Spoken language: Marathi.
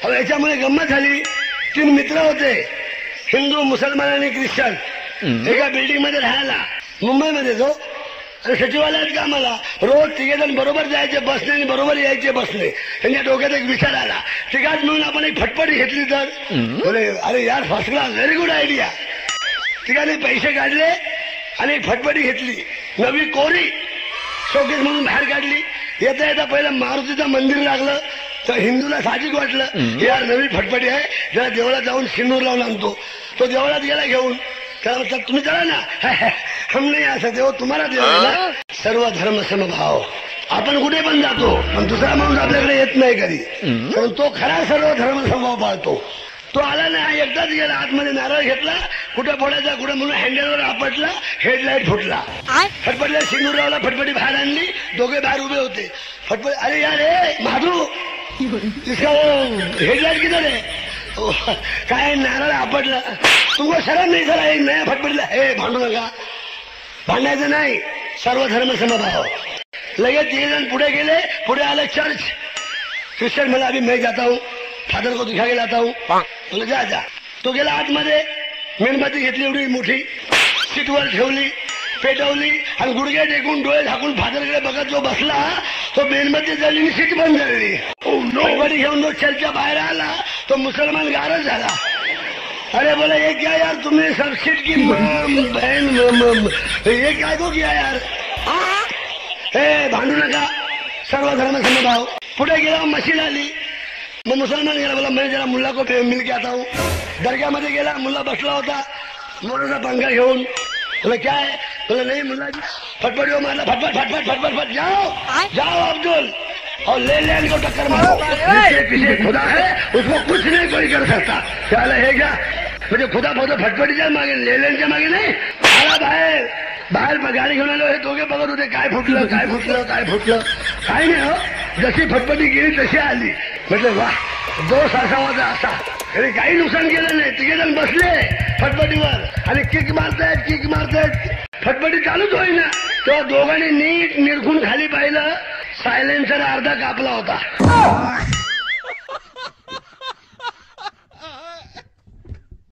अहो याच्यामुळे गंमत झाली. 3 मित्र होते, हिंदू, मुसलमान आणि ख्रिश्चन, एका बिल्डिंग मध्ये राहायला मुंबईमध्ये. जो आणि सचिवालयात कामाला. रोज 3 जण बरोबर जायचे बसने आणि बरोबर यायचे बसने. त्यांच्या डोक्यात एक विचार आला, तिघात मिळून आपण एक फटफटी घेतली तर. बोले अरे यार first class, very good idea. तिघांनी पैसे काढले आणि एक फटफटी घेतली, नवी कोरी शोकेस म्हणून बाहेर काढली. येता येता पहिलं मारुतीचं मंदिर लागलं. तर हिंदूला साहजिक वाटलं यार नवी फटफटी आहे, जरा देवळात जाऊन सिंदूर लावून आणतो. तो देवळात गेला घेऊन. त्याला म्हटलं तुम्ही चला ना. हम नाही असं देव तुम्हाला देव आहे ना. सर्व धर्म समभाव. आपण कुठे पण जातो पण दुसरा माणूस आपल्याकडे येत नाही कधी, कारण तो खरा सर्व धर्म समभाव पाळतो. तो आला नाही, एकदाच गेला आतमध्ये, नारळ घेतला, कुठं फोडायचा कुठं म्हणून हँडलवर आपटला, हेडलाईट फुटला. फटफटीला सिंदूर लावला, फटफटी बाहेर आणली, दोघे बाहेर उभे होते. फटफटी अरे यार हे माधू इसका हेडलाइट किधर है? काय नारळ आपटला, तुमको शरम नाही झाला? एक नया फटफटीला हे भांडू नका, भांडायचं नाही, सर्व धर्म समभाव. लगेच 3 जण पुढे गेले. पुढे आलं चर्च. ख्रिश्चन मला अभी मैं जाता हूँ, फादर को दिखा के लाता हूँ. बोले जा जा. तो गेला आतमध्ये, मेणबत्ती घेतली एवढी मोठी, सीटवर ठेवली, पेटवली आणि गुडघे टेकून डोळे झाकून फादरकडे बघत जो बसला, तो मेणबत्ती जळली, सीट बंद झाली. फटफटी घेऊन जो चर्चच्या बाहेर आला, तो मुसलमान गारच झाला. अरे बोला ये क्या यार तुमने सब सीट की बहन, ये क्या को किया यार? हे भांडू नका, सर्व धर्म समभाव. पुढे गेला, मशीन आली. मग मुसलमान गेला, बोला मैं जरा मुल्ला को मिल के आता हूँ. दर्ग्यामध्ये गेला, मुल्ला बसला होता मोराचा पंखा घेऊन. बोला क्या है? बोला नहीं मुल्ला जी. फटफटी मारला, फटफट फटफट फटफट फट. जाओ जाओ अब्दुल और ले लेन को टक्कर मारो. जिसके पीछे खुदा है उसको कुछ नहीं कोई कर सकता. त्याला हे घ्या म्हणजे खुदा फक्त फटफटीच्या मागे, लेल्यांच्या मागे नाही. आला बाहेर. बाहेर गाडी घेऊन आलो. हे दोघे बघत होते काय फुटलं काय फुटलं काय फुटलं. काय नाही हो, जशी फटफटी गेली तशी आली. म्हटलं वा, दोष असावा असा. अरे काही नुकसान केलं नाही. 3 जण बसले फटफटीवर आणि किक मारतायत किक मारतायत. फटफटी चालूच होईना. तेव्हा दोघांनी नीट निरखून खाली पाहिलं, सायलेन्सर अर्धा कापला होता.